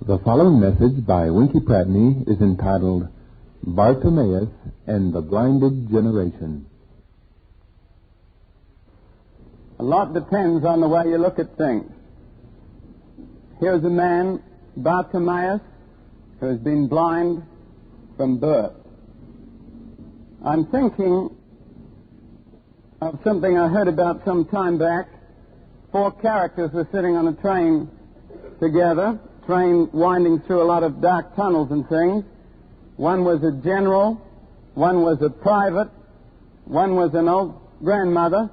The following message by Winkie Pratney is entitled Bartimeaus and the Blinded Generation. A lot depends on the way you look at things. Here's a man, Bartimeaus, who has been blind from birth. I'm thinking of something I heard about some time back. 4 characters were sitting on a train together, train winding through a lot of dark tunnels and things. One was a general, one was a private, one was an old grandmother,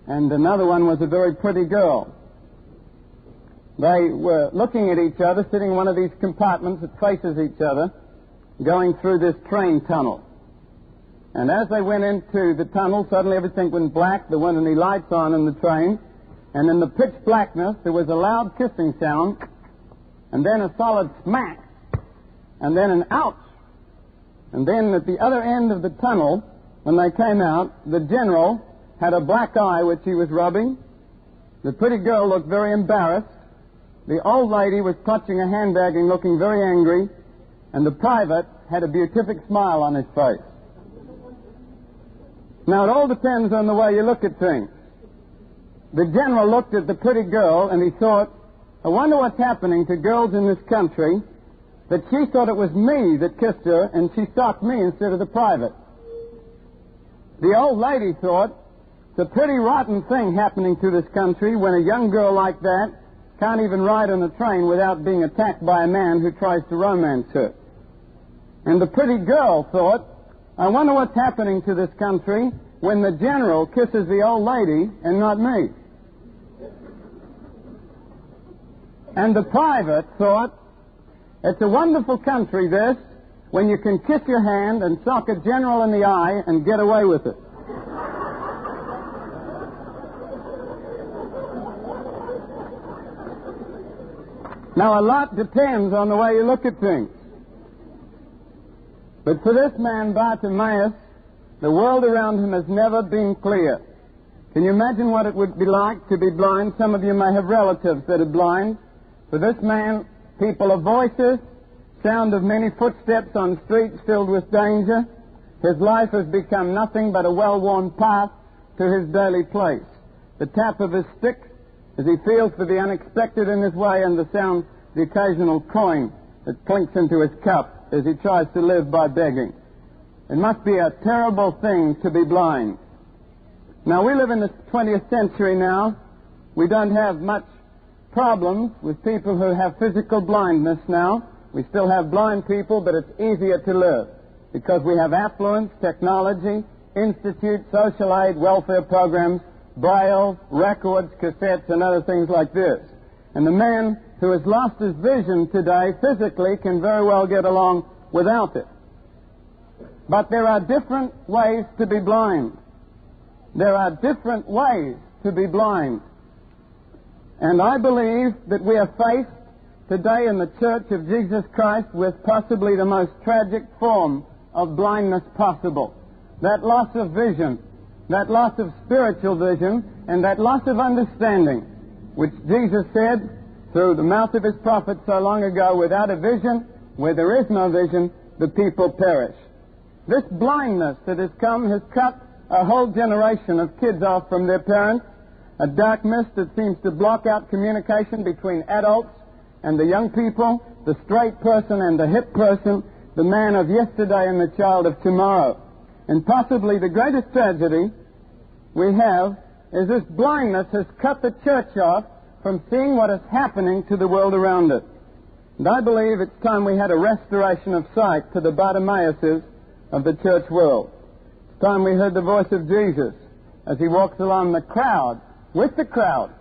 and another one was a very pretty girl. They were looking at each other, sitting in one of these compartments that faces each other, going through this train tunnel. And as they went into the tunnel, suddenly everything went black. There weren't any lights on in the train. And in the pitch blackness, there was a loud kissing sound, and then a solid smack, and then an ouch. And then at the other end of the tunnel, when they came out, the general had a black eye which he was rubbing. The pretty girl looked very embarrassed. The old lady was clutching a handbag and looking very angry. And the private had a beatific smile on his face. Now, it all depends on the way you look at things. The general looked at the pretty girl and he thought, I wonder what's happening to girls in this country that she thought it was me that kissed her and she stopped me instead of the private. The old lady thought, it's a pretty rotten thing happening to this country when a young girl like that can't even ride on a train without being attacked by a man who tries to romance her. And the pretty girl thought, I wonder what's happening to this country when the general kisses the old lady and not me. And the private thought, it's a wonderful country, this, when you can kiss your hand and sock a general in the eye and get away with it. Now, a lot depends on the way you look at things. But for this man, Bartimeaus, the world around him has never been clear. Can you imagine what it would be like to be blind? Some of you may have relatives that are blind. For this man, people of voices, sound of many footsteps on streets filled with danger. His life has become nothing but a well-worn path to his daily place. The tap of his stick as he feels for the unexpected in his way, and the sound, the occasional coin that clinks into his cup as he tries to live by begging. It must be a terrible thing to be blind. Now, we live in the 20th century now. We don't have much problems with people who have physical blindness now. We still have blind people, but it's easier to live because we have affluence, technology, institute, social aid, welfare programs, braille, records, cassettes, and other things like this. And the man who has lost his vision today physically can very well get along without it. But there are different ways to be blind. There are different ways to be blind. And I believe that we are faced today in the Church of Jesus Christ with possibly the most tragic form of blindness possible. That loss of vision, that loss of spiritual vision, and that loss of understanding, which Jesus said through the mouth of his prophet so long ago, without a vision, where there is no vision, the people perish. This blindness that has come has cut a whole generation of kids off from their parents, a dark mist that seems to block out communication between adults and the young people, the straight person and the hip person, the man of yesterday and the child of tomorrow. And possibly the greatest tragedy we have is this blindness has cut the church off from seeing what is happening to the world around it. And I believe it's time we had a restoration of sight to the Bartimeauses of the church world. It's time we heard the voice of Jesus as he walks along the crowd, with the crowd,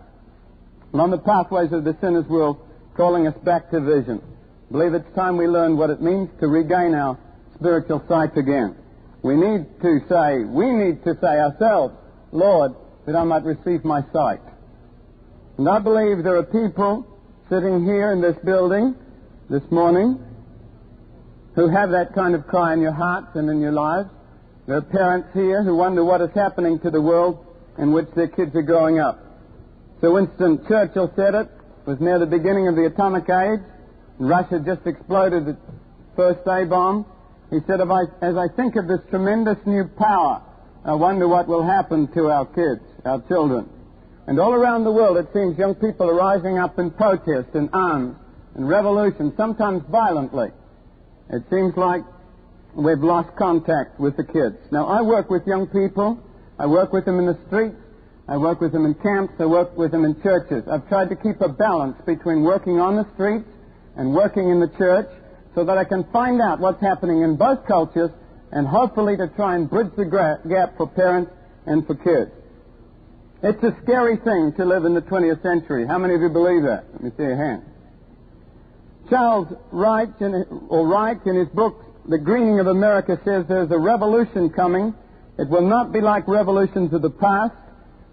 along the pathways of the sinner's world, calling us back to vision. I believe it's time we learn what it means to regain our spiritual sight again. We need to say ourselves, Lord, that I might receive my sight. And I believe there are people sitting here in this building this morning who have that kind of cry in your hearts and in your lives. There are parents here who wonder what is happening to the world in which their kids are growing up. Sir Winston Churchill said it was near the beginning of the atomic age Russia just exploded the first A-bomb. He said, as I think of this tremendous new power, I wonder what will happen to our kids, our children. And all around the world, it seems young people are rising up in protest and arms and revolution, sometimes violently. It seems like we've lost contact with the kids. Now, I work with young people. I work with them in the streets. I work with them in camps. I work with them in churches. I've tried to keep a balance between working on the streets and working in the church so that I can find out what's happening in both cultures and hopefully to try and bridge the gap for parents and for kids. It's a scary thing to live in the 20th century. How many of you believe that? Let me see your hand. Charles Wright, in his book, The Greening of America, says there's a revolution coming. It will not be like revolutions of the past.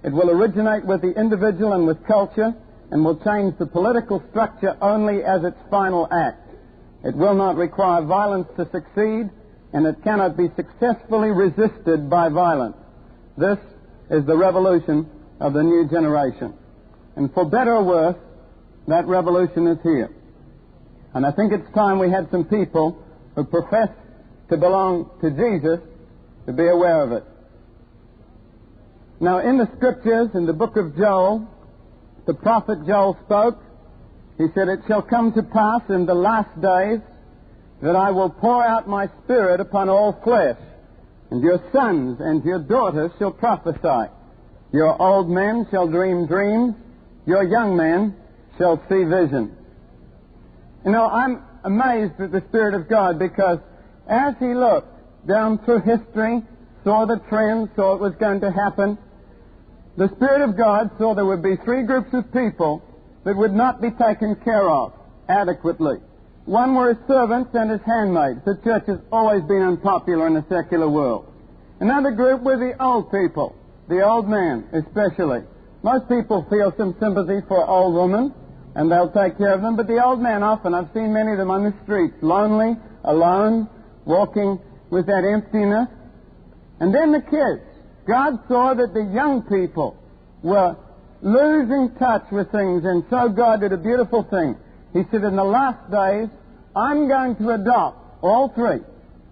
It will originate with the individual and with culture and will change the political structure only as its final act. It will not require violence to succeed, and it cannot be successfully resisted by violence. This is the revolution of the new generation. And for better or worse, that revolution is here. And I think it's time we had some people who profess to belong to Jesus to be aware of it. Now, in the Scriptures, in the book of Joel, the prophet Joel spoke. He said, "It shall come to pass in the last days that I will pour out my Spirit upon all flesh, and your sons and your daughters shall prophesy. Your old men shall dream dreams, your young men shall see visions." You know, I'm amazed at the Spirit of God because as He looked down through history, saw the trends, saw what was going to happen, the Spirit of God saw there would be three groups of people that would not be taken care of adequately. One were His servants and His handmaids. The church has always been unpopular in the secular world. Another group were the old people, the old man especially. Most people feel some sympathy for old women, and they'll take care of them, but the old man often, I've seen many of them on the streets, lonely, alone, walking with that emptiness. And then the kids. God saw that the young people were losing touch with things, and so God did a beautiful thing. He said, in the last days, I'm going to adopt all three.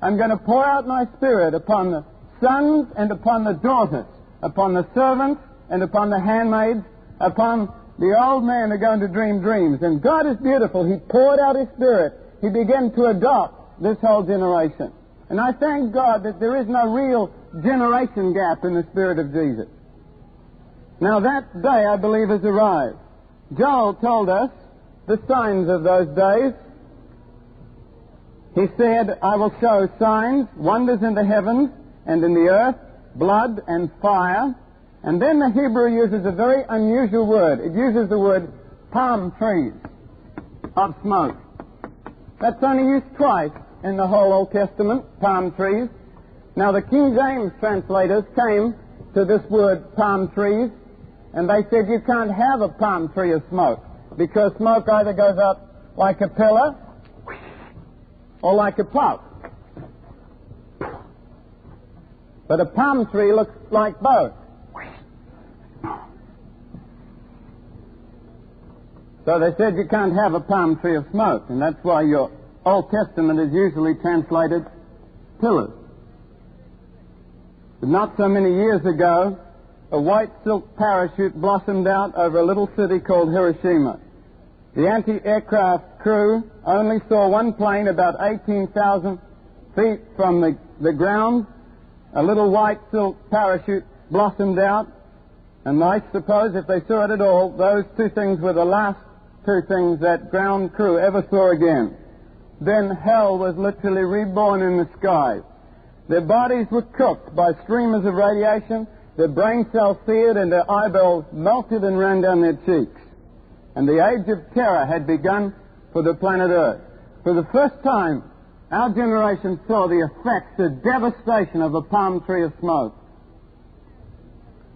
I'm going to pour out my Spirit upon the sons and upon the daughters, upon the servants and upon the handmaids, upon the old men who are going to dream dreams. And God is beautiful. He poured out His Spirit. He began to adopt this whole generation. And I thank God that there is no real generation gap in the Spirit of Jesus. Now that day, I believe, has arrived. Joel told us the signs of those days. He said, I will show signs, wonders in the heavens and in the earth, blood and fire. And then the Hebrew uses a very unusual word. It uses the word palm trees of smoke. That's only used twice in the whole Old Testament, palm trees. Now the King James translators came to this word palm trees, and they said you can't have a palm tree of smoke, because smoke either goes up like a pillar or like a puff. But a palm tree looks like both. So they said you can't have a palm tree of smoke, and that's why your Old Testament is usually translated pillars. But not so many years ago, a white silk parachute blossomed out over a little city called Hiroshima. The anti-aircraft crew only saw one plane about 18,000 feet from the ground. A little white silk parachute blossomed out, and I suppose if they saw it at all, those two things were the last two things that ground crew ever saw again. Then hell was literally reborn in the skies. Their bodies were cooked by streamers of radiation, their brain cells seared, and their eyeballs melted and ran down their cheeks. And the age of terror had begun for the planet Earth. For the first time, our generation saw the effects, the devastation of a palm tree of smoke.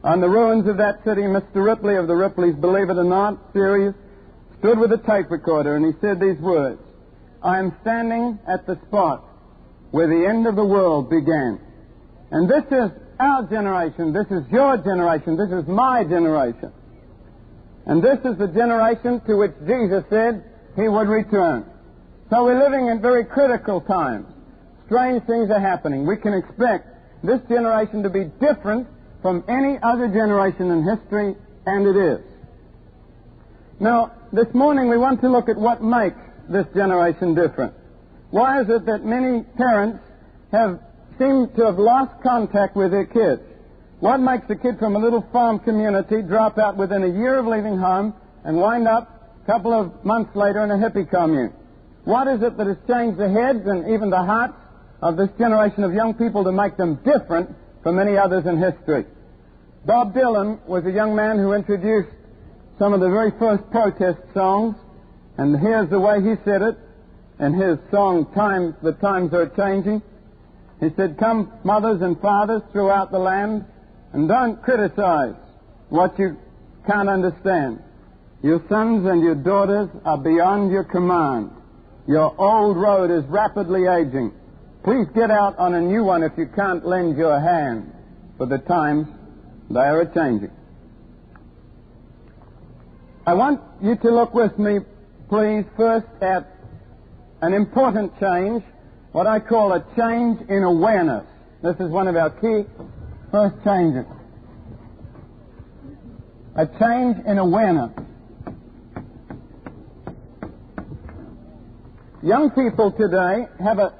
On the ruins of that city, Mr. Ripley of the Ripleys, Believe It or Not series, stood with a tape recorder, and he said these words, I am standing at the spot where the end of the world began. And this is our generation, this is your generation, this is my generation. And this is the generation to which Jesus said He would return. So we're living in very critical times. Strange things are happening. We can expect this generation to be different from any other generation in history, and it is. Now, this morning we want to look at what makes this generation different. Why is it that many parents seem to have lost contact with their kids? What makes a kid from a little farm community drop out within a year of leaving home and wind up a couple of months later in a hippie commune? What is it that has changed the heads and even the hearts of this generation of young people to make them different from many others in history? Bob Dylan was a young man who introduced some of the very first protest songs, and here's the way he said it in his song, The Times Are Changing. He said, "Come, mothers and fathers throughout the land, and don't criticize what you can't understand. Your sons and your daughters are beyond your command. Your old road is rapidly aging. Please get out on a new one if you can't lend your hand, for the times, they are a-changing." I want you to look with me, please, first at an important change, what I call a change in awareness. This is one of our key first changes. A change in awareness. Young people today have a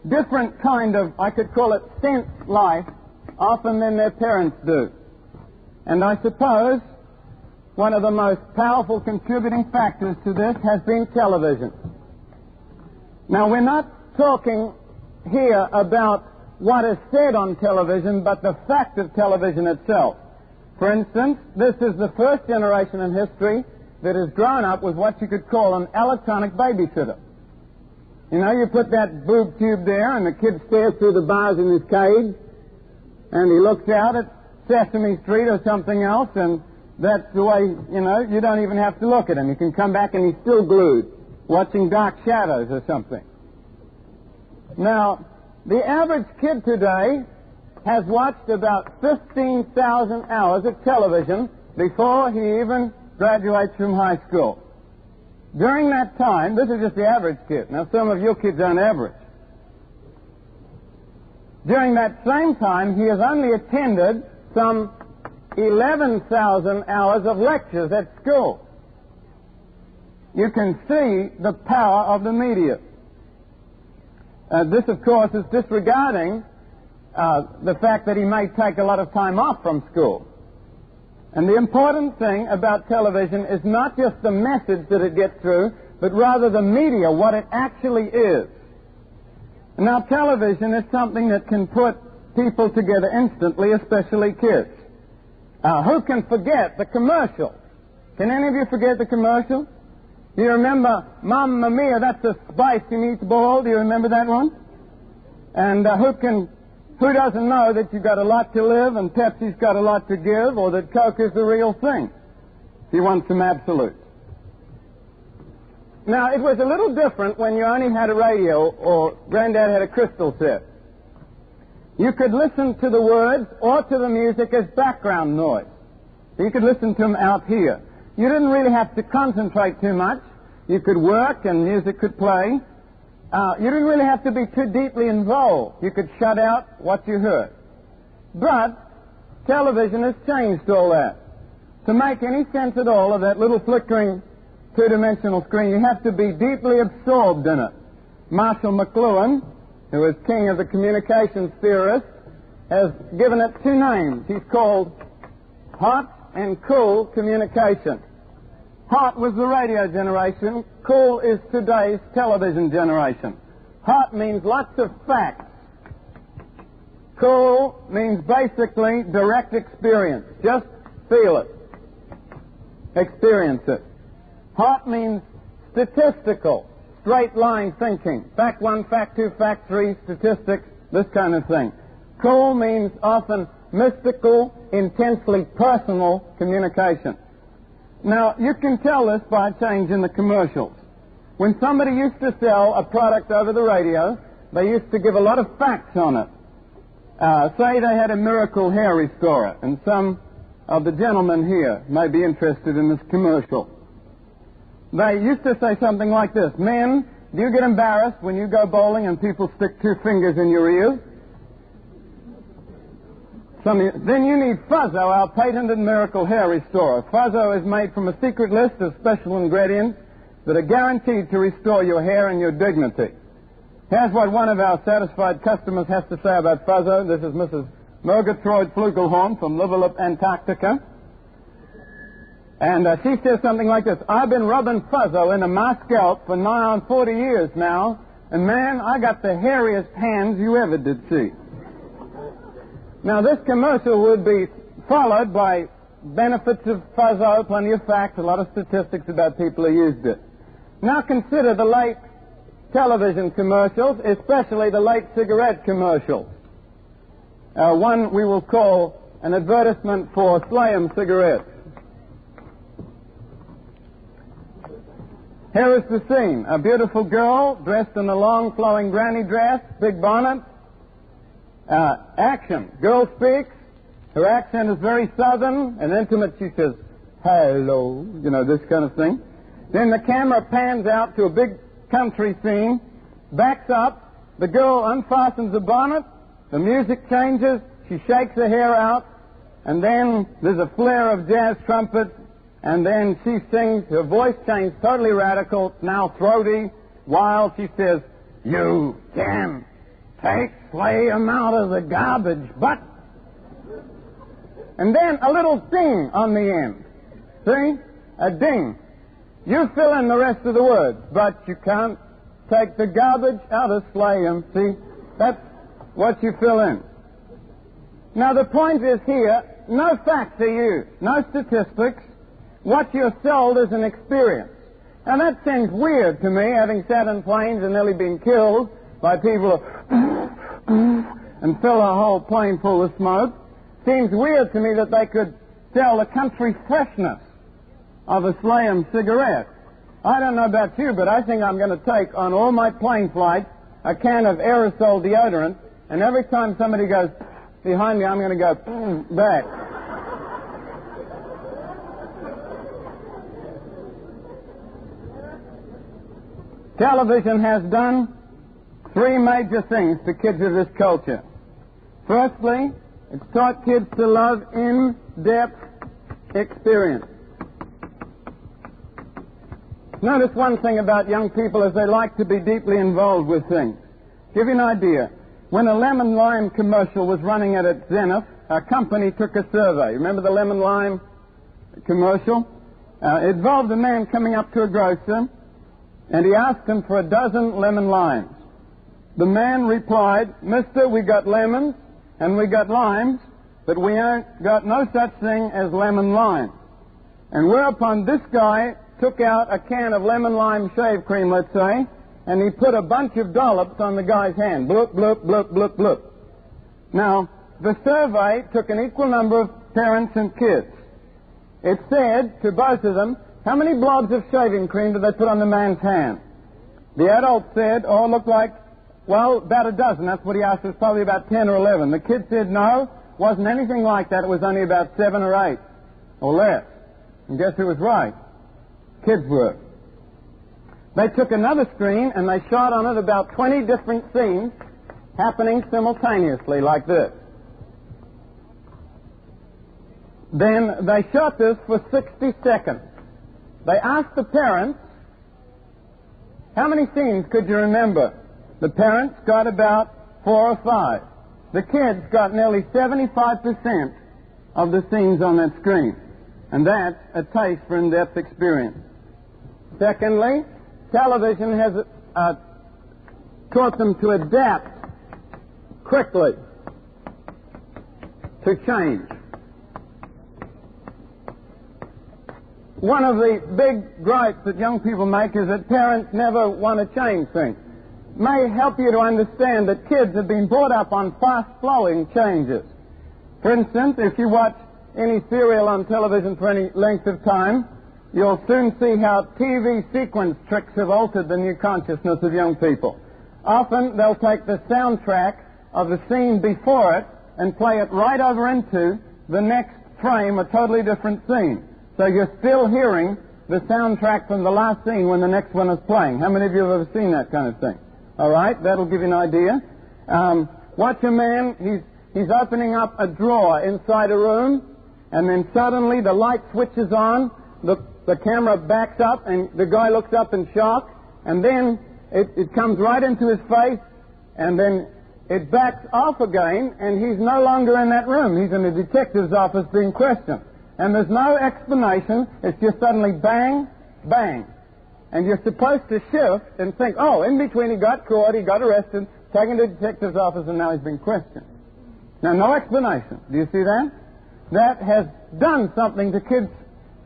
different kind of, I could call it, sense life often than their parents do. And I suppose one of the most powerful contributing factors to this has been television. Now, we're not talking here about what is said on television, but the fact of television itself. For instance, this is the first generation in history that has grown up with what you could call an electronic babysitter. You know, you put that boob tube there, and the kid stares through the bars in his cage, and he looks out at Sesame Street or something else, and that's the way, you don't even have to look at him. You can come back and he's still glued, watching Dark Shadows or something. Now, the average kid today has watched about 15,000 hours of television before he even graduates from high school. During that time, this is just the average kid. Now, some of your kids aren't average. During that same time, he has only attended some 11,000 hours of lectures at school. You can see the power of the media. This, of course, is disregarding the fact that he may take a lot of time off from school. And the important thing about television is not just the message that it gets through, but rather the media, what it actually is. Now, television is something that can put people together instantly, especially kids. Who can forget the commercial? Can any of you forget the commercial? Do you remember, Mamma Mia, that's a spicy meatball? Do you remember that one? And who doesn't know that you've got a lot to live and Pepsi's got a lot to give, or that Coke is the real thing? If you want some absolutes. Now, it was a little different when you only had a radio or Granddad had a crystal set. You could listen to the words or to the music as background noise. So you could listen to them out here. You didn't really have to concentrate too much. You could work and music could play. You didn't really have to be too deeply involved. You could shut out what you heard. But television has changed all that. To make any sense at all of that little flickering two-dimensional screen, you have to be deeply absorbed in it. Marshall McLuhan, who is king of the communications theorists, has given it two names. He's called hot and cool communication. Hot was the radio generation. Cool is today's television generation. Hot means lots of facts. Cool means basically direct experience. Just feel it. Experience it. Hot means statistical, straight line thinking. Fact 1, fact 2, fact 3, statistics, this kind of thing. Cool means often mystical, intensely personal communication. Now, you can tell this by a change in the commercials. When somebody used to sell a product over the radio, they used to give a lot of facts on it. Say they had a miracle hair restorer, and some of the gentlemen here may be interested in this commercial. They used to say something like this: men, Do you get embarrassed when you go bowling and people stick 2 fingers in your ears? Then you need Fuzzo, our patented miracle hair restorer. Fuzzo is made from a secret list of special ingredients that are guaranteed to restore your hair and your dignity. Here's what one of our satisfied customers has to say about Fuzzo. This is Mrs. Murgatroyd Flugelhorn from Liverlip, Antarctica. And she says something like this: I've been rubbing Fuzzo into my scalp for nigh on 40 years now, and man, I got the hairiest hands you ever did see. Now, this commercial would be followed by benefits of Fuzzo, plenty of facts, a lot of statistics about people who used it. Now consider the late television commercials, especially the late cigarette commercials. One we will call an advertisement for Slayham cigarettes. Here is the scene. A beautiful girl dressed in a long flowing granny dress, big bonnet. Action. Girl speaks. Her accent is very southern and intimate. She says, hello, this kind of thing. Then the camera pans out to a big country scene, backs up, the girl unfastens the bonnet, the music changes, she shakes her hair out, and then there's a flare of jazz trumpets, and then she sings, her voice changed, totally radical, now throaty, wild. She says, you can take Slayham out of the garbage, but... And then a little ding on the end. See? A ding. You fill in the rest of the words, but you can't take the garbage out of Slayham. See? That's what you fill in. Now, the point is here, no facts are used, no statistics. What you're sold is an experience. Now, that seems weird to me, having sat in planes and nearly been killed by people who and fill a whole plane full of smoke. Seems weird to me that they could sell the country freshness of a Slayham cigarette. I don't know about you, but I think I'm going to take on all my plane flights a can of aerosol deodorant, and every time somebody goes behind me, I'm going to go back. Television has done 3 major things to kids of this culture. Firstly, it's taught kids to love in-depth experience. Notice one thing about young people is they like to be deeply involved with things. Give you an idea. When a lemon lime commercial was running at its zenith, a company took a survey. Remember the lemon lime commercial? It involved a man coming up to a grocer, and he asked him for a dozen lemon limes. The man replied, Mister, we got lemons and we got limes, but we ain't got no such thing as lemon lime. And whereupon this guy took out a can of lemon lime shave cream, let's say, and he put a bunch of dollops on the guy's hand. Bloop, bloop, bloop, bloop, bloop. Now, the survey took an equal number of parents and kids. It said to both of them, how many blobs of shaving cream did they put on the man's hand? The adult said, looked like, about a dozen. That's what he asked. It was probably about 10 or 11. The kid said, no, wasn't anything like that. It was only about 7 or 8 or less. And guess who was right? Kids were. They took another screen and they shot on it about 20 different scenes happening simultaneously like this. Then they shot this for 60 seconds. They asked the parents, how many scenes could you remember? The parents got about 4 or 5. The kids got nearly 75% of the scenes on that screen. And that's a taste for in-depth experience. Secondly, television has taught them to adapt quickly to change. One of the big gripes that young people make is that parents never want to change things. May help you to understand that kids have been brought up on fast-flowing changes. For instance, if you watch any serial on television for any length of time, you'll soon see how TV sequence tricks have altered the new consciousness of young people. Often they'll take the soundtrack of the scene before it and play it right over into the next frame, a totally different scene. So you're still hearing the soundtrack from the last scene when the next one is playing. How many of you have ever seen that kind of thing? All right, that'll give you an idea. Watch a man, he's opening up a drawer inside a room, and then suddenly the light switches on, the camera backs up, and the guy looks up in shock, and then it comes right into his face, and then it backs off again, and he's no longer in that room. He's in the detective's office being questioned. And there's no explanation. It's just suddenly bang, bang. And you're supposed to shift and think, oh, in between he got caught, he got arrested, taken to the detective's office, and now he's being questioned. Now, no explanation. Do you see that? That has done something to kids'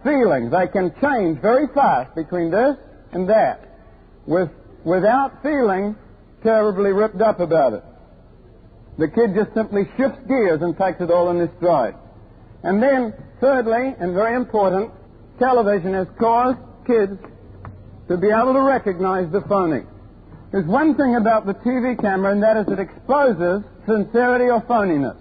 feelings. They can change very fast between this and that without feeling terribly ripped up about it. The kid just simply shifts gears and takes it all in his stride. And then, thirdly, and very important, television has caused kids to be able to recognize the phony. There's one thing about the TV camera, and that is it exposes sincerity or phoniness.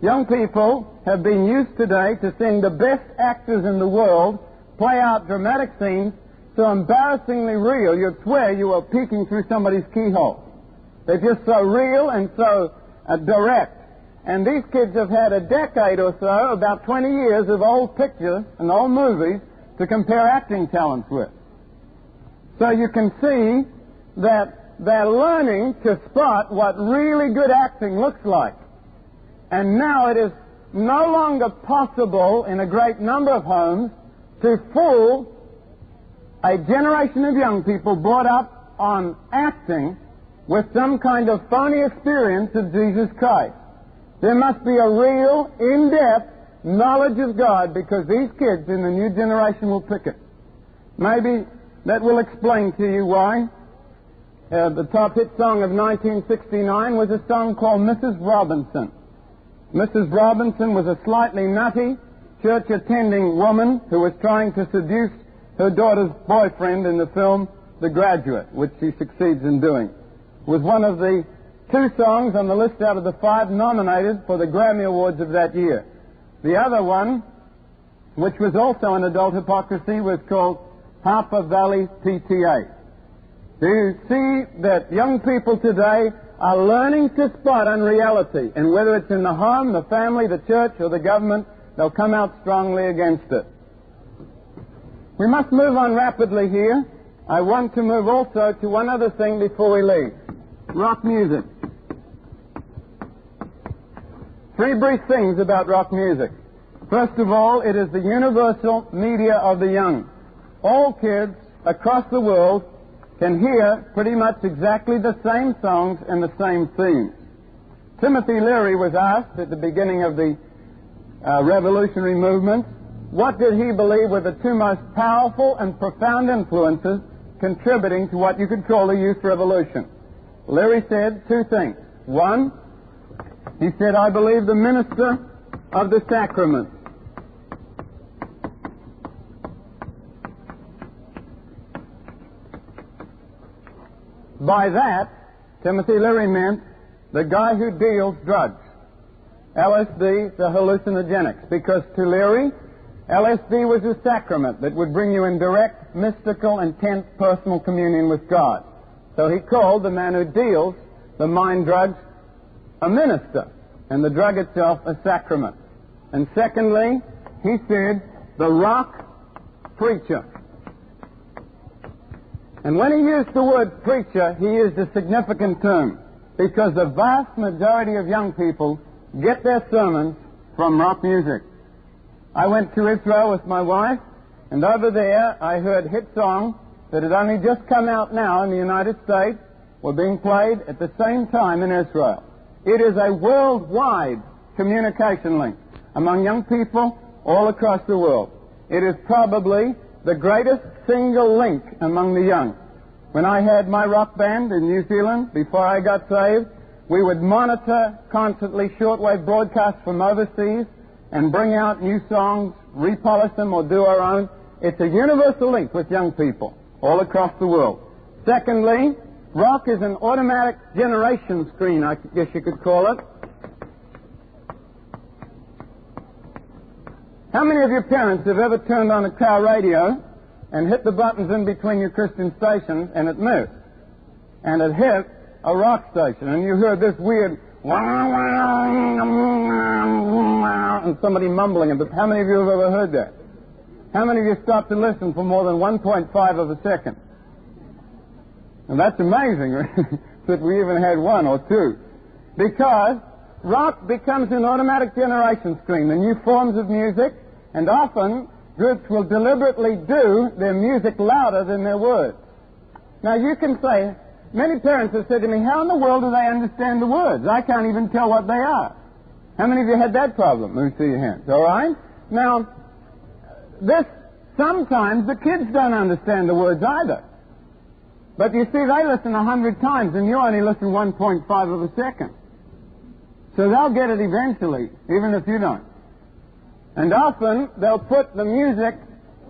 Young people have been used today to seeing the best actors in the world play out dramatic scenes so embarrassingly real you'd swear you were peeking through somebody's keyhole. They're just so real and so direct. And these kids have had a decade or so, about 20 years of old pictures and old movies to compare acting talents with. So you can see that they're learning to spot what really good acting looks like. And now it is no longer possible in a great number of homes to fool a generation of young people brought up on acting with some kind of phony experience of Jesus Christ. There must be a real, in-depth knowledge of God, because these kids in the new generation will pick it. Maybe that will explain to you why the top hit song of 1969 was a song called Mrs. Robinson. Mrs. Robinson was a slightly nutty, church-attending woman who was trying to seduce her daughter's boyfriend in the film The Graduate, which she succeeds in doing. It was one of the 2 songs on the list out of the 5 nominated for the Grammy Awards of that year. The other one, which was also an adult hypocrisy, was called Harper Valley PTA. Do you see that young people today are learning to spot unreality, and whether it's in the home, the family, the church, or the government, they'll come out strongly against it. We must move on rapidly here. I want to move also to one other thing before we leave. Rock music. 3 brief things about rock music. First of all, it is the universal media of the young. All kids across the world can hear pretty much exactly the same songs and the same themes. Timothy Leary was asked at the beginning of the revolutionary movement, what did he believe were the 2 most powerful and profound influences contributing to what you could call the youth revolution? Leary said 2 things. 1, he said, I believe the minister of the sacrament. By that, Timothy Leary meant the guy who deals drugs. LSD, the hallucinogenics. Because to Leary, LSD was a sacrament that would bring you in direct, mystical, intense personal communion with God. So he called the man who deals the mind drugs a minister, and the drug itself a sacrament. And secondly, he said, the rock preacher. And when he used the word preacher, he used a significant term, because the vast majority of young people get their sermons from rock music. I went to Israel with my wife, and over there I heard hit songs that had only just come out now in the United States were being played at the same time in Israel. It is a worldwide communication link among young people all across the world. It is probably the greatest single link among the young. When I had my rock band in New Zealand, before I got saved, we would monitor constantly shortwave broadcasts from overseas and bring out new songs, repolish them, or do our own. It's a universal link with young people all across the world. Secondly, rock is an automatic generation screen, I guess you could call it. How many of your parents have ever turned on a car radio and hit the buttons in between your Christian stations, and it missed. And it hit a rock station, and you heard this weird and somebody mumbling it. But how many of you have ever heard that? How many of you stopped to listen for more than 1.5 of a second? And that's amazing that we even had one or two. Because rock becomes an automatic generation screen, the new forms of music, and often groups will deliberately do their music louder than their words. Now you can say, many parents have said to me, how in the world do they understand the words? I can't even tell what they are. How many of you had that problem? Let me see your hands. All right? Now, sometimes the kids don't understand the words either. But you see, they listen 100 times, and you only listen 1.5 of a second. So they'll get it eventually, even if you don't. And often, they'll put the music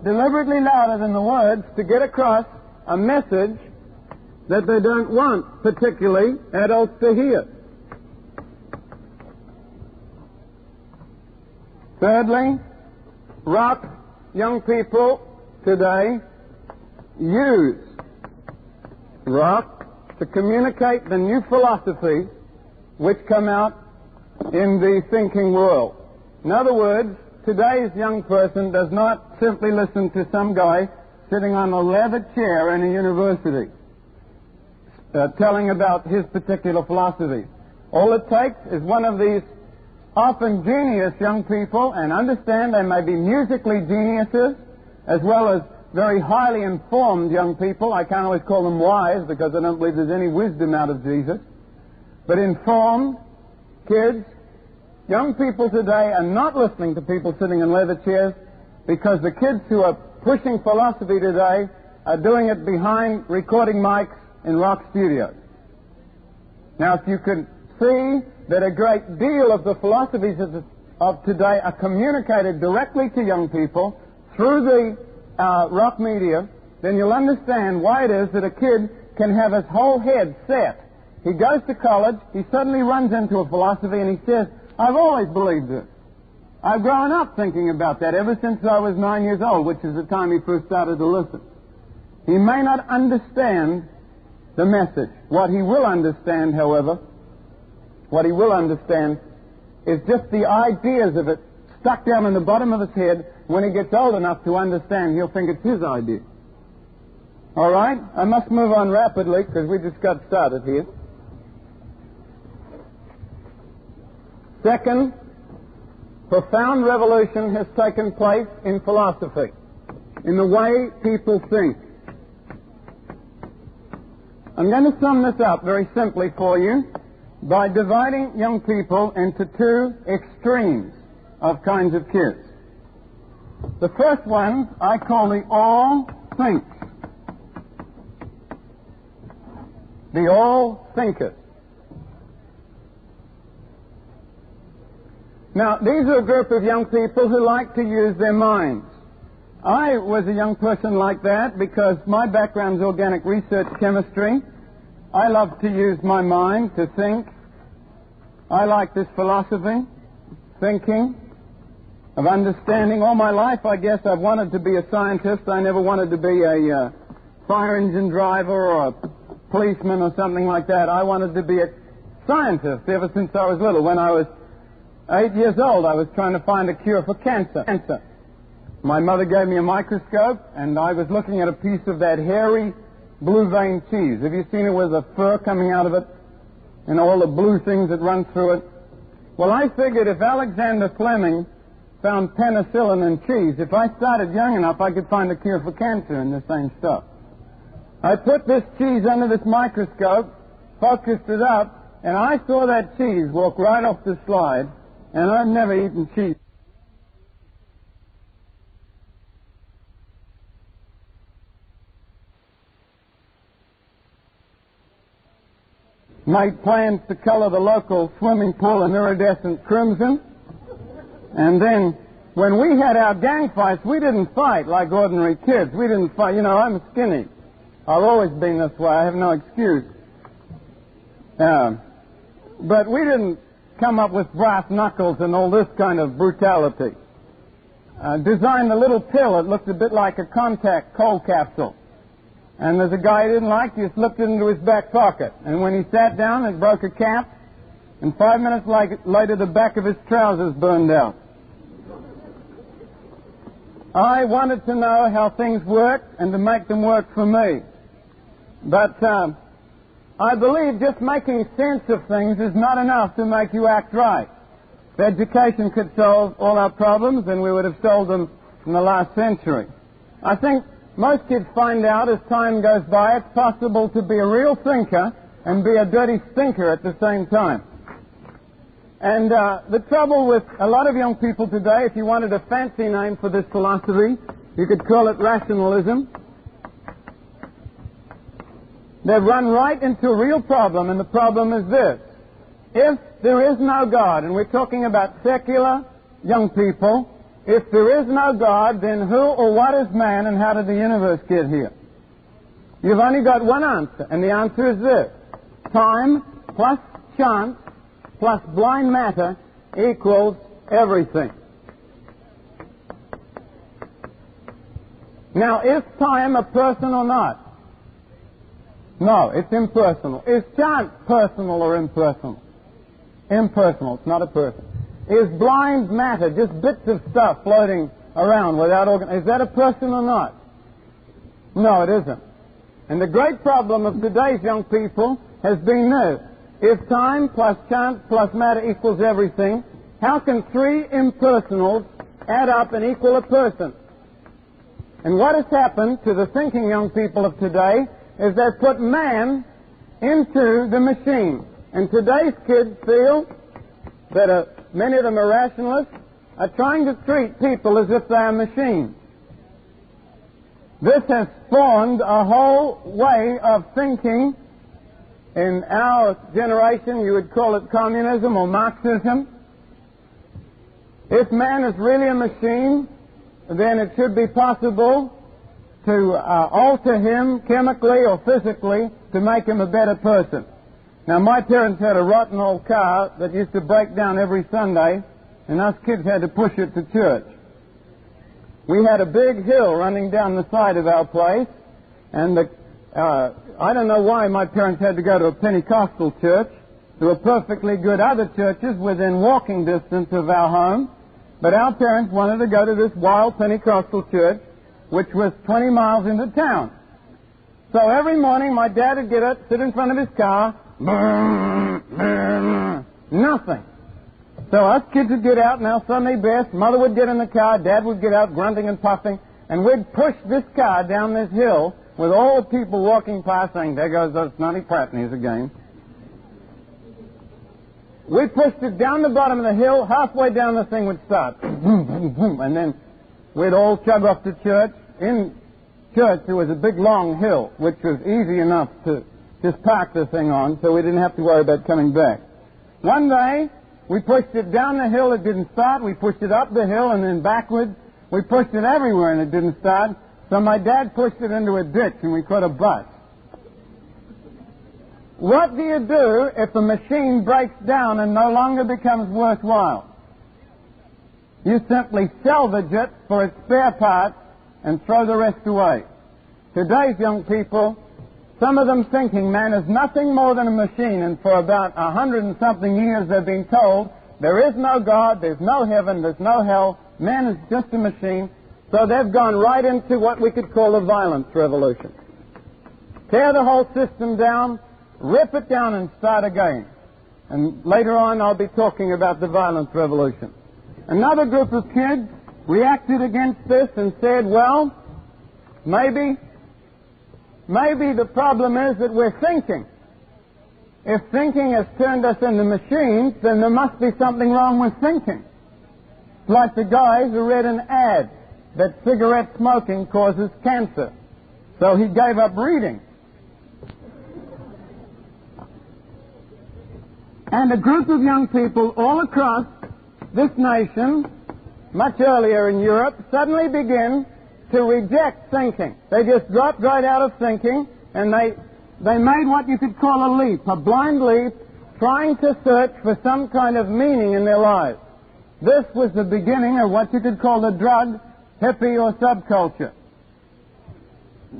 deliberately louder than the words to get across a message that they don't want, particularly adults, to hear. Thirdly, rock young people today use rock to communicate the new philosophies which come out in the thinking world. In other words, today's young person does not simply listen to some guy sitting on a leather chair in a university telling about his particular philosophy. All it takes is one of these often genius young people, and understand they may be musically geniuses as well as very highly informed young people. I can't always call them wise because I don't believe there's any wisdom out of Jesus. But informed kids, young people today are not listening to people sitting in leather chairs, because the kids who are pushing philosophy today are doing it behind recording mics in rock studios. Now, if you could see that a great deal of the philosophies of today are communicated directly to young people through the rock media, then you'll understand why it is that a kid can have his whole head set. He goes to college, he suddenly runs into a philosophy, and he says, I've always believed this. I've grown up thinking about that ever since I was 9 years old, which is the time he first started to listen. He may not understand the message. What he will understand, however, is just the ideas of it stuck down in the bottom of his head. When he gets old enough to understand, he'll think it's his idea. All right? I must move on rapidly because we just got started here. Second, profound revolution has taken place in philosophy, in the way people think. I'm going to sum this up very simply for you by dividing young people into two extremes of kinds of kids. The first one I call the all thinks. The all thinkers. Now, these are a group of young people who like to use their minds. I was a young person like that because my background is organic research chemistry. I love to use my mind to think. I like this philosophy, thinking, of understanding. All my life, I guess, I've wanted to be a scientist. I never wanted to be a fire engine driver or a policeman or something like that. I wanted to be a scientist ever since I was little. When I was 8 years old, I was trying to find a cure for cancer. My mother gave me a microscope, and I was looking at a piece of that hairy blue vein cheese. Have you seen it with the fur coming out of it and all the blue things that run through it? Well, I figured if Alexander Fleming found penicillin in cheese, if I started young enough, I could find a cure for cancer in the same stuff. I put this cheese under this microscope, focused it up, and I saw that cheese walk right off the slide, and I've never eaten cheese. Made plans to color the local swimming pool an iridescent crimson. And then, when we had our gang fights, we didn't fight like ordinary kids. We didn't fight. You know, I'm skinny. I've always been this way. I have no excuse. But we didn't come up with brass knuckles and all this kind of brutality. designed a little pill that looked a bit like a contact cold capsule. And there's a guy he didn't like, he just slipped it into his back pocket. And when he sat down, it broke a cap, and 5 minutes later, the back of his trousers burned out. I wanted to know how things worked and to make them work for me. But I believe just making sense of things is not enough to make you act right. If education could solve all our problems, then we would have solved them in the last century. I think most kids find out as time goes by it's possible to be a real thinker and be a dirty stinker at the same time. And the trouble with a lot of young people today, if you wanted a fancy name for this philosophy, you could call it rationalism. They've run right into a real problem, and the problem is this. If there is no God, and we're talking about secular young people, if there is no God, then who or what is man, and how did the universe get here? You've only got one answer, and the answer is this. Time plus chance plus blind matter equals everything. Now, is time a person or not? No, it's impersonal. Is chance personal or impersonal? Impersonal. It's not a person. Is blind matter just bits of stuff floating around without is that a person or not? No, it isn't. And the great problem of today's young people has been this. If time plus chance plus matter equals everything, how can three impersonals add up and equal a person? And what has happened to the thinking young people of today is they've put man into the machine. And today's kids feel that many of them are rationalists, are trying to treat people as if they are machines. This has spawned a whole way of thinking. In our generation, you would call it communism or Marxism. If man is really a machine, then it should be possible to alter him chemically or physically to make him a better person. Now, my parents had a rotten old car that used to break down every Sunday, and us kids had to push it to church. We had a big hill running down the side of our place, and I don't know why my parents had to go to a Pentecostal church. There were perfectly good other churches within walking distance of our home, but our parents wanted to go to this wild Pentecostal church, which was 20 miles into town. So every morning my dad would get up, sit in front of his car, nothing. So us kids would get out in our Sunday best, Mother would get in the car, Dad would get out grunting and puffing, and we'd push this car down this hill with all the people walking past saying, there goes those snotty Pratneys again. We pushed it down the bottom of the hill, halfway down the thing would stop. And then we'd all chug off to church. In church there was a big long hill, which was easy enough to just park the thing on, so we didn't have to worry about coming back. One day, we pushed it down the hill, it didn't start. We pushed it up the hill and then backwards. We pushed it everywhere and it didn't start. So my dad pushed it into a ditch and we caught a bus. What do you do if a machine breaks down and no longer becomes worthwhile? You simply salvage it for its spare parts and throw the rest away. Today's young people, some of them thinking man is nothing more than a machine, and for about 100 and something years they've been told there is no God, there's no heaven, there's no hell, man is just a machine. So they've gone right into what we could call a violence revolution. Tear the whole system down, rip it down and start again. And later on I'll be talking about the violence revolution. Another group of kids reacted against this and said, well, maybe the problem is that we're thinking. If thinking has turned us into machines, then there must be something wrong with thinking. It's like the guys who read an ad that cigarette smoking causes cancer. So he gave up reading. And a group of young people all across this nation, much earlier in Europe, suddenly begin to reject thinking. They just dropped right out of thinking, and they made what you could call a leap, a blind leap, trying to search for some kind of meaning in their lives. This was the beginning of what you could call the drug, hippie, or subculture.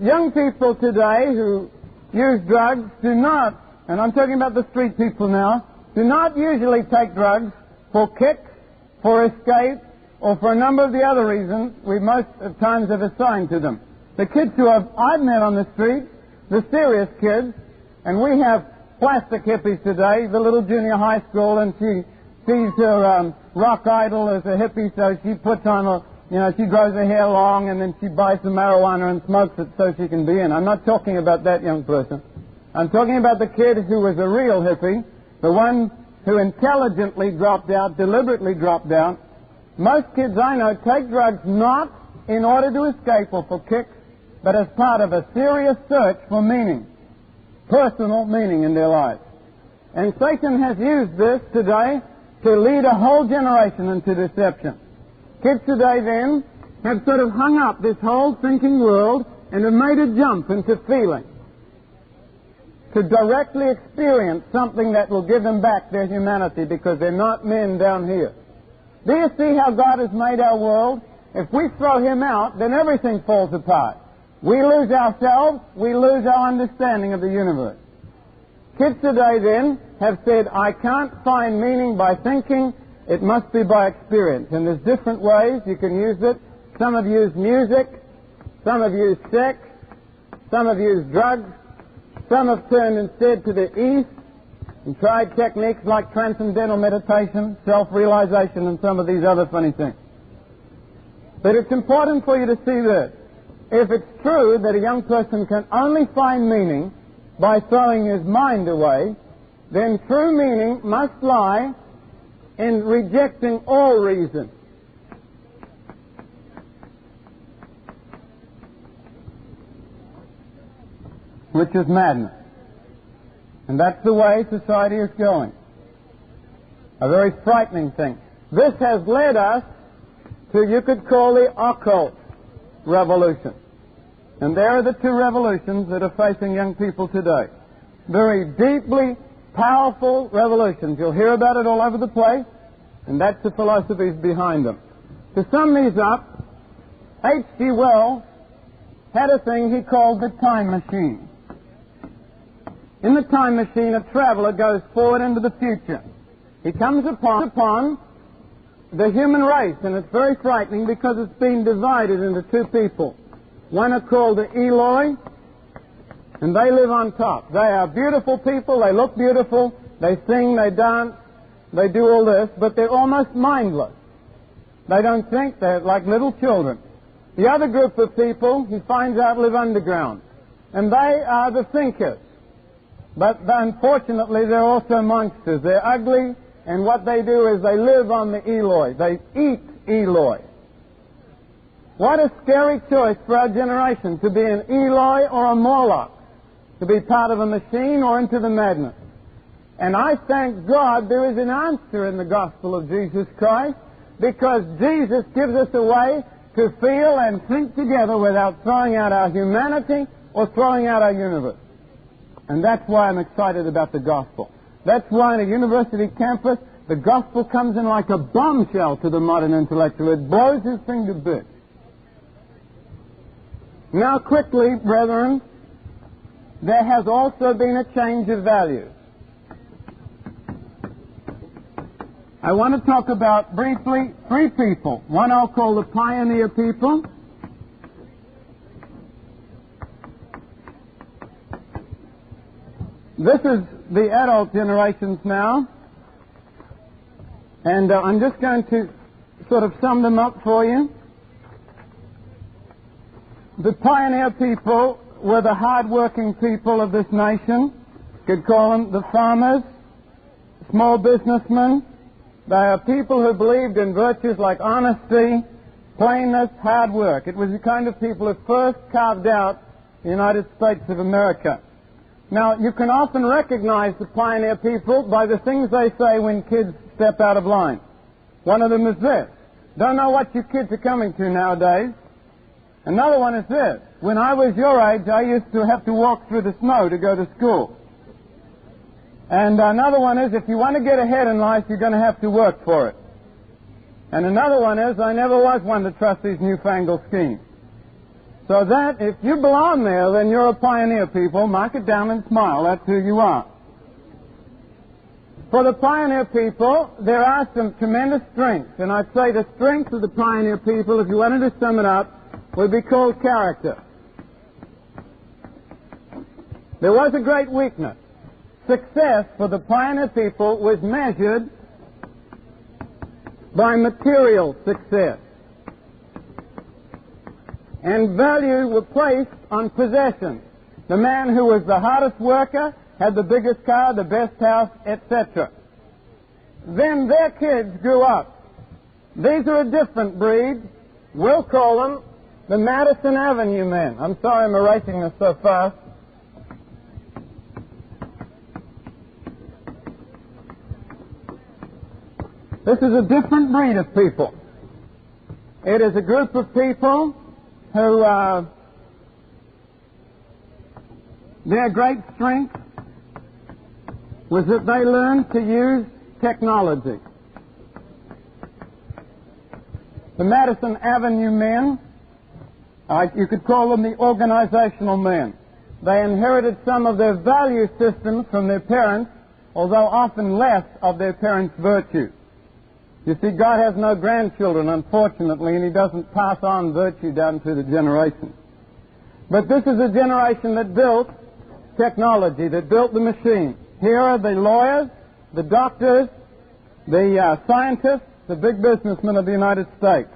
Young people today who use drugs do not, and I'm talking about the street people now, do not usually take drugs for kicks, for escape, or for a number of the other reasons we most of times have assigned to them. The kids who I've met on the street, the serious kids, and we have plastic hippies today, the little junior high school, and she sees her rock idol as a hippie, so she puts on she grows her hair long, and then she buys some marijuana and smokes it so she can be in. I'm not talking about that young person. I'm talking about the kid who was a real hippie, the one who intelligently dropped out, deliberately dropped out. Most kids I know take drugs not in order to escape or for kicks, but as part of a serious search for meaning, personal meaning in their lives. And Satan has used this today to lead a whole generation into deception. Kids today then have sort of hung up this whole thinking world and have made a jump into feeling, to directly experience something that will give them back their humanity because they're not men down here. Do you see how God has made our world? If we throw Him out, then everything falls apart. We lose ourselves, we lose our understanding of the universe. Kids today then have said, I can't find meaning by thinking, it must be by experience. And there's different ways you can use it. Some have used music, some have used sex, some have used drugs, some have turned instead to the east and tried techniques like transcendental meditation, self-realization, and some of these other funny things. But it's important for you to see this. If it's true that a young person can only find meaning by throwing his mind away, then true meaning must lie in rejecting all reason. Which is madness. And that's the way society is going. A very frightening thing. This has led us to, you could call, the occult revolution. And there are the two revolutions that are facing young people today. Very deeply powerful revolutions. You'll hear about it all over the place, and that's the philosophies behind them. To sum these up, H.G. Wells had a thing he called the time machine. In the time machine, a traveler goes forward into the future. He comes upon the human race, and it's very frightening because it's been divided into two people. One are called the Eloi, and they live on top. They are beautiful people, they look beautiful, they sing, they dance, they do all this, but they're almost mindless. They don't think, they're like little children. The other group of people, he finds out, live underground, and they are the thinkers. But unfortunately, they're also monsters. They're ugly, and what they do is they live on the Eloi. They eat Eloi. What a scary choice for our generation, to be an Eloi or a Moloch, to be part of a machine or into the madness. And I thank God there is an answer in the gospel of Jesus Christ, because Jesus gives us a way to feel and think together without throwing out our humanity or throwing out our universe. And that's why I'm excited about the gospel. That's why on a university campus, the gospel comes in like a bombshell to the modern intellectual. It blows his thing to bits. Now quickly, brethren, there has also been a change of values. I want to talk about briefly three people. One I'll call the pioneer people. This is the adult generations now, and I'm just going to sort of sum them up for you. The pioneer people were the hard-working people of this nation. You could call them the farmers, small businessmen. They are people who believed in virtues like honesty, plainness, hard work. It was the kind of people who first carved out the United States of America. Now, you can often recognize the pioneer people by the things they say when kids step out of line. One of them is this: don't know what your kids are coming to nowadays. Another one is this: when I was your age, I used to have to walk through the snow to go to school. And another one is, if you want to get ahead in life, you're going to have to work for it. And another one is, I never was one to trust these newfangled schemes. So that, if you belong there, then you're a pioneer, people. Mark it down and smile. That's who you are. For the pioneer people, there are some tremendous strengths. And I'd say the strengths of the pioneer people, if you wanted to sum it up, would be called character. There was a great weakness. Success for the pioneer people was measured by material success. And value were placed on possessions. The man who was the hardest worker had the biggest car, the best house, etc. Then their kids grew up. These are a different breed. We'll call them the Madison Avenue men. I'm sorry I'm erasing this so fast. This is a different breed of people. It is a group of people who, their great strength was that they learned to use technology. The Madison Avenue men, you could call them the organizational men. They inherited some of their value systems from their parents, although often less of their parents' virtue. You see, God has no grandchildren, unfortunately, and He doesn't pass on virtue down through the generations. But this is a generation that built technology, that built the machine. Here are the lawyers, the doctors, the scientists, the big businessmen of the United States.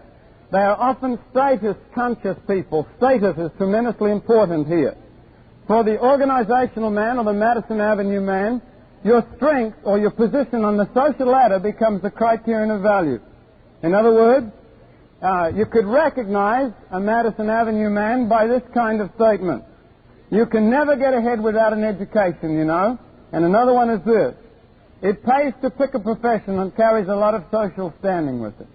They are often status-conscious people. Status is tremendously important here. For the organizational man or the Madison Avenue man, your strength or your position on the social ladder becomes the criterion of value. In other words, you could recognize a Madison Avenue man by this kind of statement. You can never get ahead without an education, you know. And another one is this. It pays to pick a profession and carries a lot of social standing with it.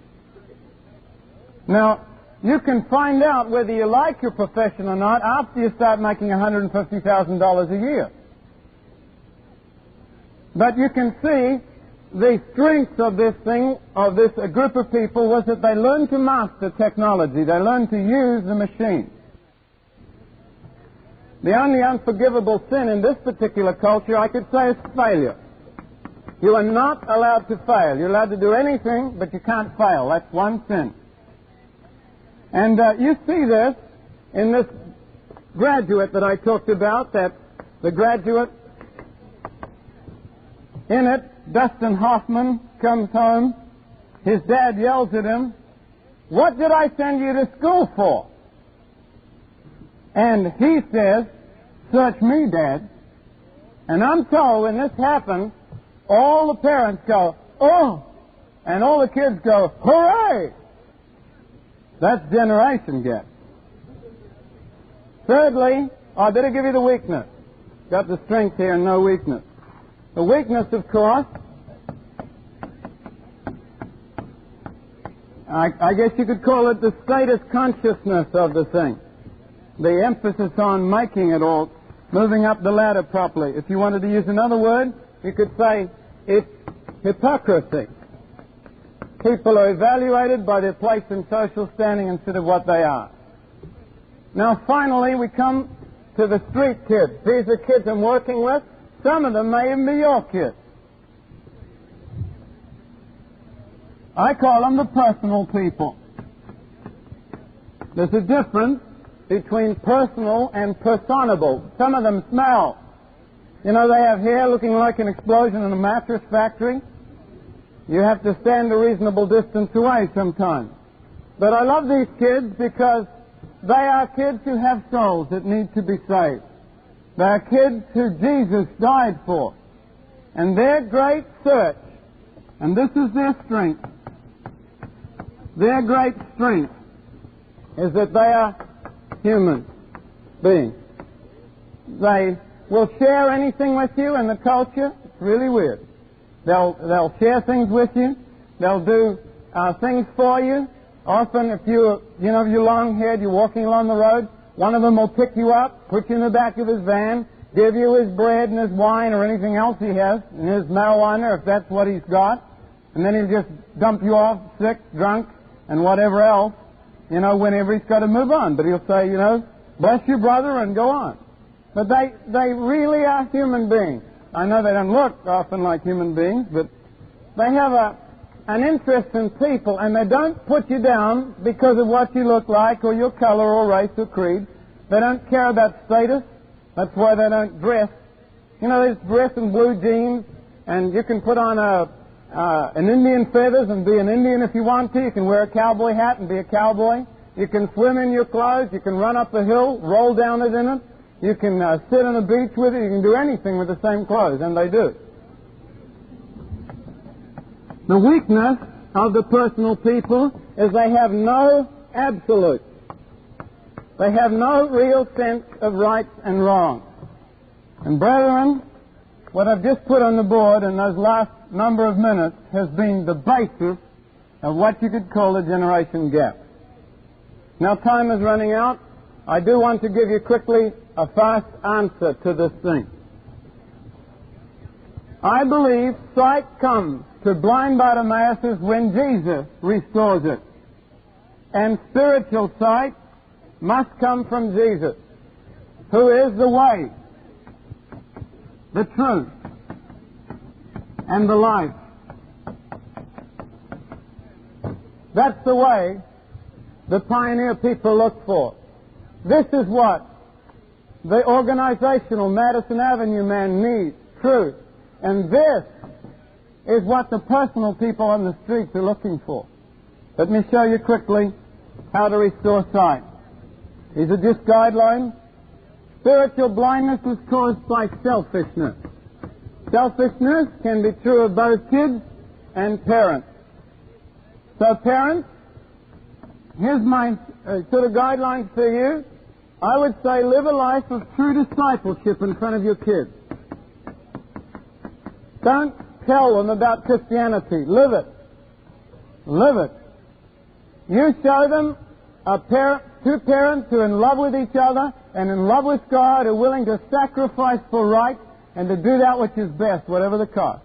Now, you can find out whether you like your profession or not after you start making $150,000 a year. But you can see the strength of this thing, of this group of people, was that they learned to master technology. They learned to use the machine. The only unforgivable sin in this particular culture, I could say, is failure. You are not allowed to fail. You're allowed to do anything, but you can't fail. That's one sin. And you see this in this graduate that I talked about, that the graduate, in it, Dustin Hoffman comes home. His dad yells at him, "What did I send you to school for?" And he says, "Search me, Dad." And I'm told when this happens, all the parents go, "Oh!" and all the kids go, "Hooray!" That's generation gap. Thirdly, I better give you the weakness. Got the strength here and no weakness. The weakness, of course, I guess you could call it the status consciousness of the thing. The emphasis on making it all, moving up the ladder properly. If you wanted to use another word, you could say it's hypocrisy. People are evaluated by their place in social standing instead of what they are. Now, finally, we come to the street kids. These are kids I'm working with. Some of them may even be your kids. I call them the personal people. There's a difference between personal and personable. Some of them smell. You know, they have hair looking like an explosion in a mattress factory. You have to stand a reasonable distance away sometimes. But I love these kids because they are kids who have souls that need to be saved. They are kids who Jesus died for. And their great search, and this is their strength, their great strength is that they are human beings. They will share anything with you in the culture. It's really weird. They'll share things with you. They'll do things for you. Often, if you're long-haired, you're walking along the road, one of them will pick you up, put you in the back of his van, give you his bread and his wine or anything else he has, and his marijuana if that's what he's got. And then he'll just dump you off sick, drunk, and whatever else, whenever he's got to move on. But he'll say, bless you, brother, and go on. But they really are human beings. I know they don't look often like human beings, but they have an interest in people, and they don't put you down because of what you look like or your color or race or creed. They don't care about status. That's why they don't dress. They just dress in blue jeans, and you can put on an Indian feathers and be an Indian if you want to. You can wear a cowboy hat and be a cowboy. You can swim in your clothes. You can run up a hill, roll down it in it. You can sit on a beach with it. You can do anything with the same clothes, and they do. The weakness of the personal people is they have no absolute. They have no real sense of right and wrong. And brethren, what I've just put on the board in those last number of minutes has been the basis of what you could call a generation gap. Now time is running out. I do want to give you quickly a fast answer to this thing. I believe sight comes to blind Bartimeaus when Jesus restores it. And spiritual sight must come from Jesus, who is the way, the truth, and the life. That's the way the pioneer people look for. This is what the organizational Madison Avenue man needs, truth. And this is what the personal people on the streets are looking for. Let me show you quickly how to restore sight. These are just guidelines. Spiritual blindness is caused by selfishness. Selfishness can be true of both kids and parents. So parents, here's my sort of guidelines for you. I would say live a life of true discipleship in front of your kids. Don't tell them about Christianity. Live it. Live it. You show them two parents who are in love with each other and in love with God, are willing to sacrifice for right and to do that which is best, whatever the cost.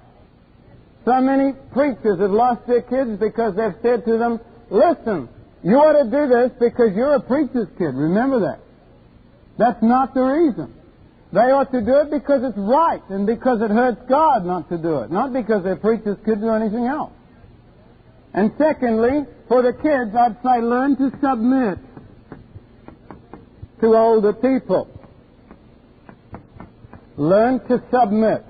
So many preachers have lost their kids because they've said to them, listen, you ought to do this because you're a preacher's kid. Remember that. That's not the reason. They ought to do it because it's right and because it hurts God not to do it, not because they're preacher's kids or anything else. And secondly, for the kids, I'd say learn to submit to older people. Learn to submit.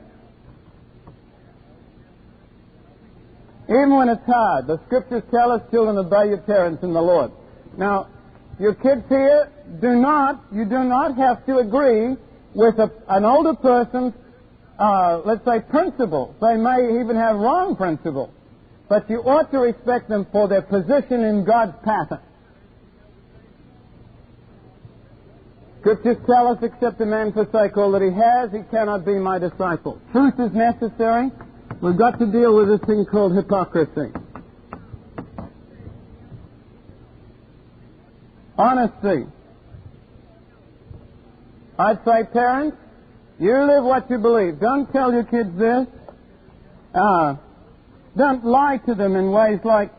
Even when it's hard, the Scriptures tell us, children, obey your parents in the Lord. Now, your kids here, you do not have to agree with an older person's, let's say, principles. They may even have wrong principles. But you ought to respect them for their position in God's pattern. Scriptures tell us, except a man forsake all that he has, he cannot be my disciple. Truth is necessary. We've got to deal with this thing called hypocrisy. Honesty. I'd say, parents, you live what you believe. Don't tell your kids this. Don't lie to them in ways like,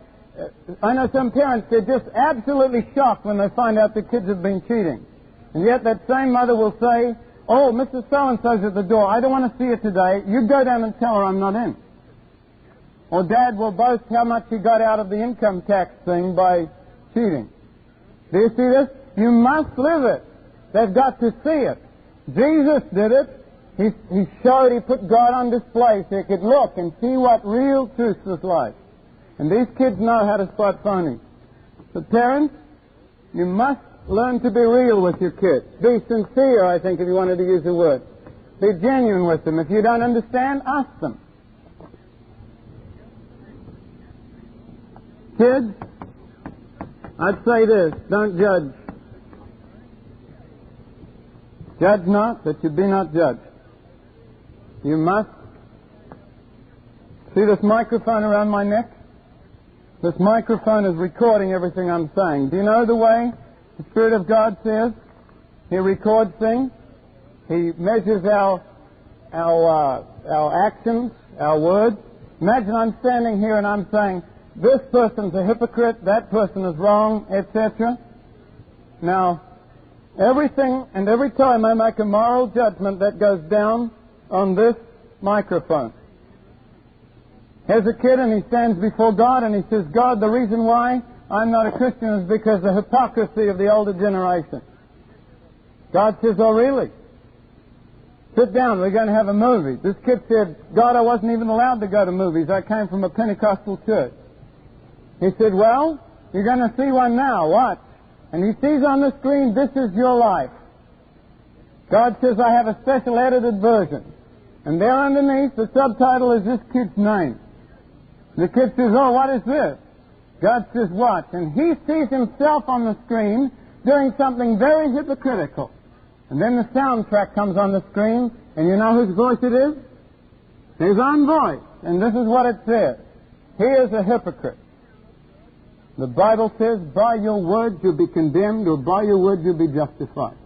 I know some parents, they're just absolutely shocked when they find out their kids have been cheating. And yet that same mother will say, oh, Mrs. So-and-so's at the door. I don't want to see her today. You go down and tell her I'm not in. Or Dad will boast how much he got out of the income tax thing by cheating. Do you see this? You must live it. They've got to see it. Jesus did it. He showed, he put God on display so you could look and see what real truth was like. And these kids know how to spot phony. So parents, you must learn to be real with your kids. Be sincere, I think, if you wanted to use a word. Be genuine with them. If you don't understand, ask them. Kids, I'd say this, don't judge. Judge not, that you be not judged. You must. See this microphone around my neck? This microphone is recording everything I'm saying. Do you know the way the Spirit of God says? He records things. He measures our actions, our words. Imagine I'm standing here and I'm saying, this person's a hypocrite, that person is wrong, etc. Now, everything and every time I make a moral judgment, that goes down on this microphone. Here's a kid and he stands before God and he says, God, the reason why I'm not a Christian is because of the hypocrisy of the older generation. God says, oh really? Sit down, we're going to have a movie. This kid said, God, I wasn't even allowed to go to movies. I came from a Pentecostal church. He said, well, you're going to see one now. Watch. And he sees on the screen, this is your life. God says, I have a special edited version. And there underneath, the subtitle is this kid's name. The kid says, oh, what is this? God says, watch. And he sees himself on the screen doing something very hypocritical. And then the soundtrack comes on the screen, and you know whose voice it is? His own voice. And this is what it says. He is a hypocrite. The Bible says, by your words you'll be condemned, or by your words you'll be justified.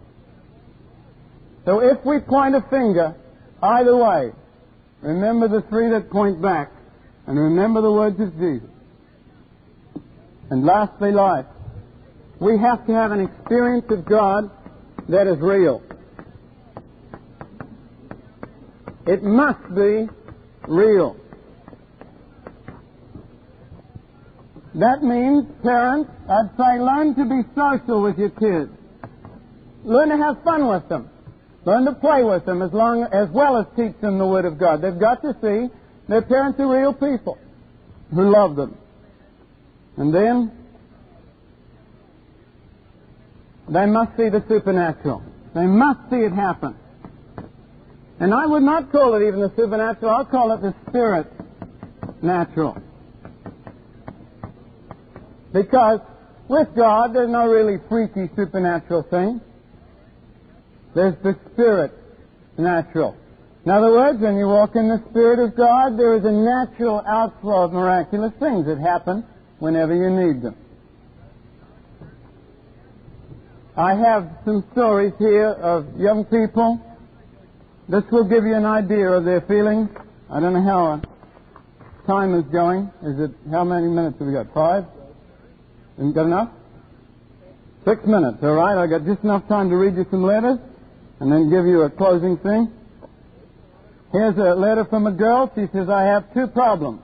So if we point a finger either way, remember the three that point back, and remember the words of Jesus. And lastly, life. We have to have an experience of God that is real. It must be real. That means, parents, I'd say learn to be social with your kids. Learn to have fun with them. Learn to play with them as well as teach them the Word of God. They've got to see their parents are real people who love them. And then they must see the supernatural. They must see it happen. And I would not call it even the supernatural. I'll call it the spirit natural. Because with God, there's no really freaky supernatural thing. There's the spirit natural. In other words, when you walk in the Spirit of God, there is a natural outflow of miraculous things that happen whenever you need them. I have some stories here of young people. This will give you an idea of their feelings. I don't know how time is going. How many minutes have we got? 5? Isn't got enough? 6 minutes, all right. I got just enough time to read you some letters and then give you a closing thing. Here's a letter from a girl. She says, I have 2 problems.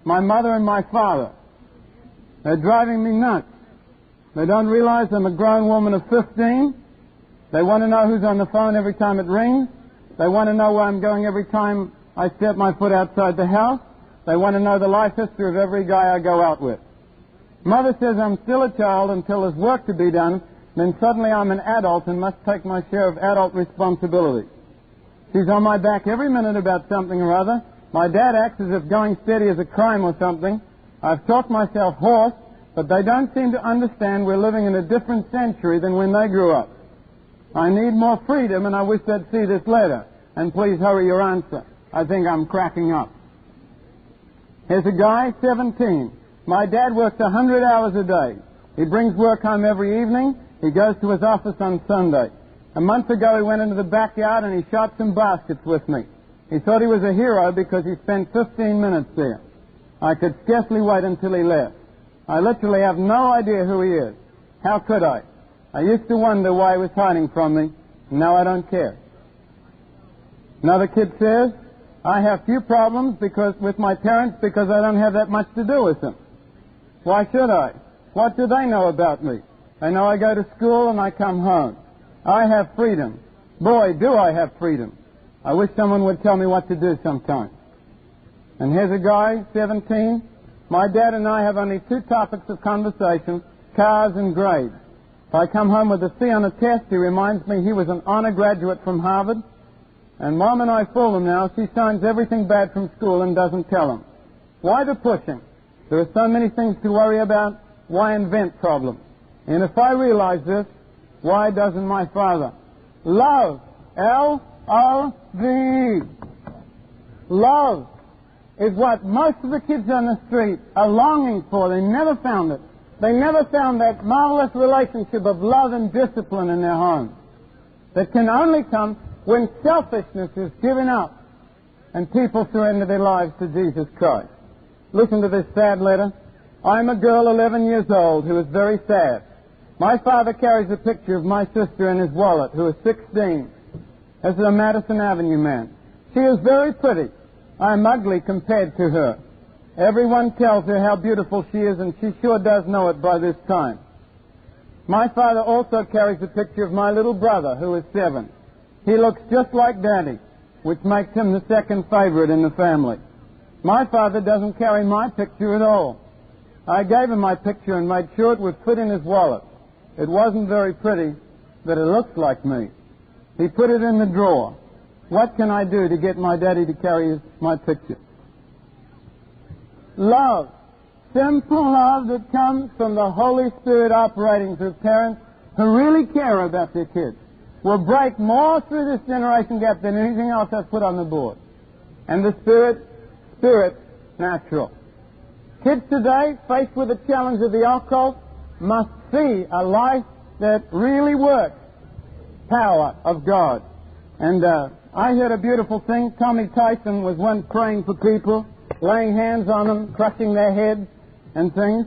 My mother and my father. They're driving me nuts. They don't realize I'm a grown woman of 15. They want to know who's on the phone every time it rings. They want to know where I'm going every time I step my foot outside the house. They want to know the life history of every guy I go out with. Mother says I'm still a child until there's work to be done. Then suddenly I'm an adult and must take my share of adult responsibility. She's on my back every minute about something or other. My dad acts as if going steady is a crime or something. I've talked myself hoarse, but they don't seem to understand we're living in a different century than when they grew up. I need more freedom, and I wish they'd see this letter. And please hurry your answer. I think I'm cracking up. Here's a guy, 17. My dad works 100 hours a day. He brings work home every evening. He goes to his office on Sunday. A month ago, he went into the backyard and he shot some baskets with me. He thought he was a hero because he spent 15 minutes there. I could scarcely wait until he left. I literally have no idea who he is. How could I? I used to wonder why he was hiding from me, and now I don't care. Another kid says, I have few problems with my parents because I don't have that much to do with them. Why should I? What do they know about me? They know I go to school and I come home. I have freedom. Boy, do I have freedom. I wish someone would tell me what to do sometime. And here's a guy, 17. My dad and I have only 2 topics of conversation, cars and grades. If I come home with a C on a test, he reminds me he was an honor graduate from Harvard. And Mom and I fool him now. She signs everything bad from school and doesn't tell him. Why the pushing? There are so many things to worry about. Why invent problems? And if I realize this, why doesn't my father? Love. L-O-V-E. Love is what most of the kids on the street are longing for. They never found it. They never found that marvelous relationship of love and discipline in their home that can only come when selfishness is given up and people surrender their lives to Jesus Christ. Listen to this sad letter. I'm a girl 11 years old who is very sad. My father carries a picture of my sister in his wallet, who is 16. This is a Madison Avenue man. She is very pretty. I'm ugly compared to her. Everyone tells her how beautiful she is, and she sure does know it by this time. My father also carries a picture of my little brother, who is 7. He looks just like Daddy, which makes him the second favorite in the family. My father doesn't carry my picture at all. I gave him my picture and made sure it would fit in his wallet. It wasn't very pretty, but it looks like me. He put it in the drawer. What can I do to get my daddy to carry my picture? Love. Simple love that comes from the Holy Spirit operating through parents who really care about their kids will break more through this generation gap than anything else I've put on the board. And the Spirit, natural. Kids today, faced with the challenge of the occult, must see a life that really works. Power of God. And I heard a beautiful thing. Tommy Tyson was once praying for people, laying hands on them, crushing their heads and things.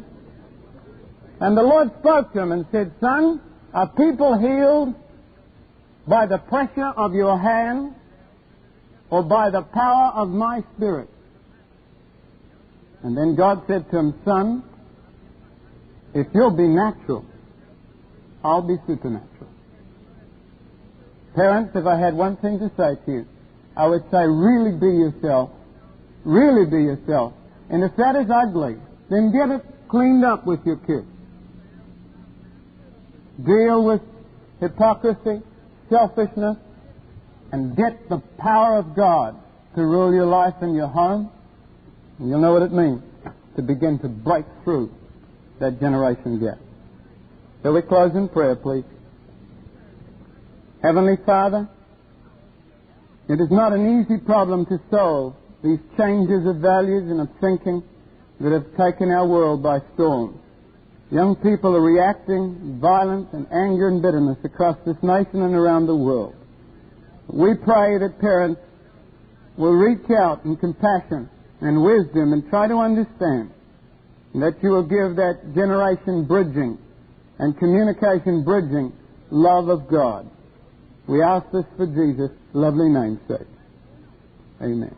And the Lord spoke to him and said, "Son, are people healed by the pressure of your hand or by the power of my Spirit?" And then God said to him, "Son, if you'll be natural, I'll be supernatural." Parents, if I had one thing to say to you, I would say really be yourself. Really be yourself. And if that is ugly, then get it cleaned up with your kids. Deal with hypocrisy, selfishness, and get the power of God to rule your life and your home. And you'll know what it means to begin to break through that generation gap. Shall we close in prayer, please? Heavenly Father, it is not an easy problem to solve, these changes of values and of thinking that have taken our world by storm. Young people are reacting violence and anger and bitterness across this nation and around the world. We pray that parents will reach out in compassion and wisdom and try to understand, and that you will give that generation bridging and communication bridging love of God. We ask this for Jesus' lovely name's sake. Amen.